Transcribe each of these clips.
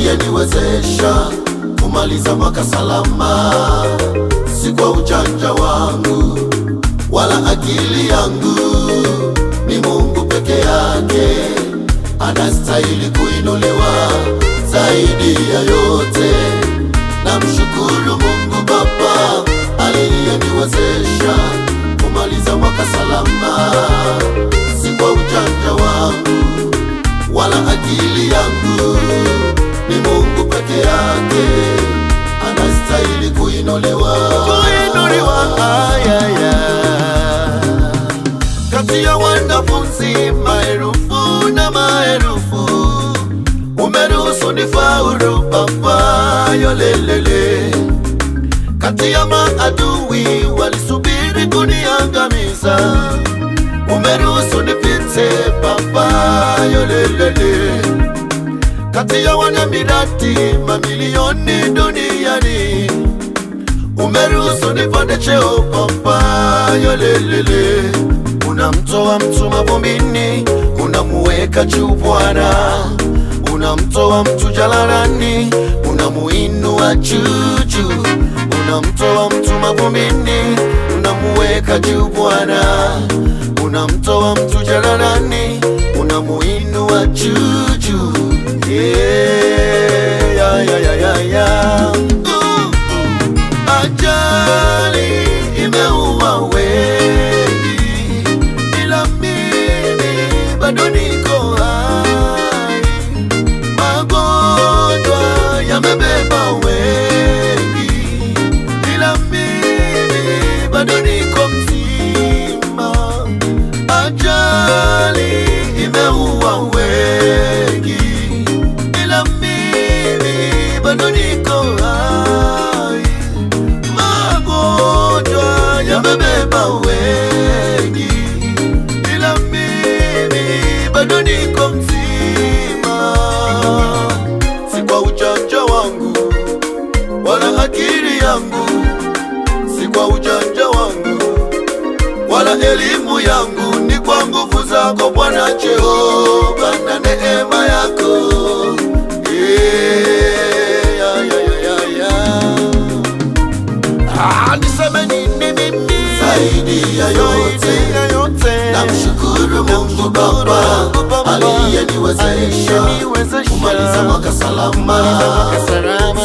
aliyeniwezesha kumaliza mwaka salama. Si kwa ujanja wangu wala akili yangu, ni Mungu peke yake anastahili kuinuliwa. Zaidi ya yote namshukuru Mungu Baba aliyeniwezesha kumaliza mwaka salama. Si kwa ujanja wangu wala akili yangu, ni Mungu peke yake anastahili kuinuliwa. Kati ya wanafunzi maelfu na maelfu, umeruhusu nifaulu Baba yolelele. Kati ya maadui walisubiri kuniangamiza, umeruhusu nipite Baba yolelele. Kati ya wanamiradi mamilioni duniani, umeruhusu nipande cheo Baba yolelele. Unamtoa mtu mavumbini, unamuweka juu Bwana. Unamtoa mtu jalalani, unamuinua juu juu. Unamtoa mtu mavumbini, unamuweka juu Bwana. Unamtoa mtu jalalani, unamuinua juu juu. Ajali imeua wengi, ila mimi bado niko hai. Magonjwa yamebeba wengi, ila mimi bado niko mzima. Ajali imeua wengi, ila mimi bado niko hai. Magonjwa yamebeba wengi, ila mimi bado niko mzima. Si kwa ujanja wangu wala akili yangu, si kwa ujanja wangu wala elimu yangu, ni kwa nguvu zako Bwana Jehova na neema yako. Niseme nini mimi? Zaidi ya yote namshukuru Mungu Baba aliyeniwezesha kumaliza mwaka salama.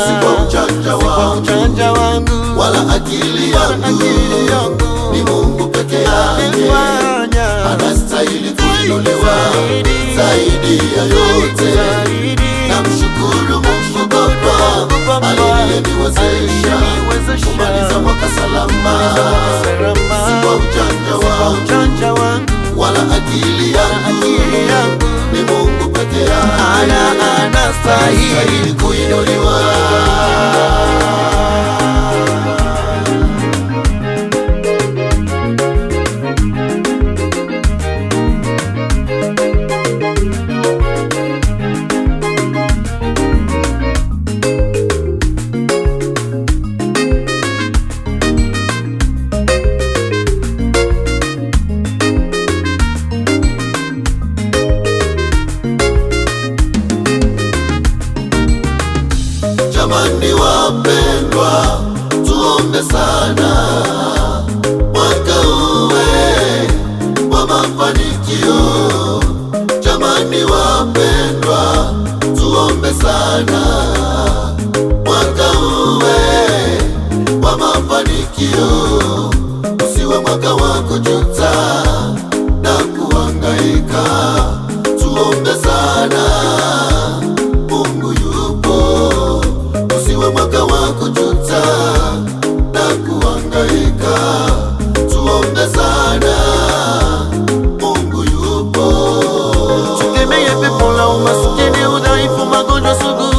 Si kwa ujanja wangu wala akili yangu, ni Mungu peke yake anastahili kuinuliwa. Zaidi ya yote namshukuru Mungu Baba aliyeniwezesha kumaliza mwaka salama. Si kwa ujanja wangu wala akili yangu, ni Mungu peke yake anastahili kuinuliwa. Jamani wapendwa, tuombe sana mwaka uwe wa mafanikio. Jamani wapendwa, tuombe sana mwaka uwe wa mafanikio. Usiwe mwaka wa kujuta na kuhangaika. Tuombe sana, Mungu yupo. Usiwe mwaka wa kujuta na kuhangaika. Tuombe sana, Mungu yupo. Tukemeye pepo la umasikini, udhaifu, magonjwa sugu.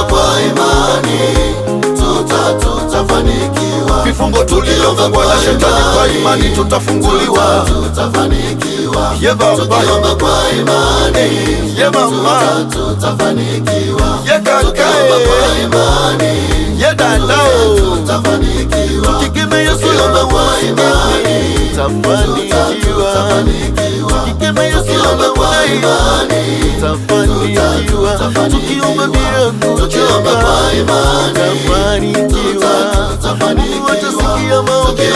tukiomba kwa imani tutafanikiwa. Vifungo tulivyofungwa na shetani kwa imani tutafunguliwa. Tutafanikiwa. Ye Baba, tukiomba kwa imani. Ye Mama, tutafanikiwa. Ye Kaka, tukiomba kwa imani. Ye Dadao, tutafanikiwa. tukikeme Yesu tukiomba kwa imani. tutafanikiwa. Tukikeme Yesu tukiomba kwa imani. tutafanikiwa. Tukiomba miracle tukiomba kwa imani. tutafanikiwa. Mungu atasikia maombi yetu.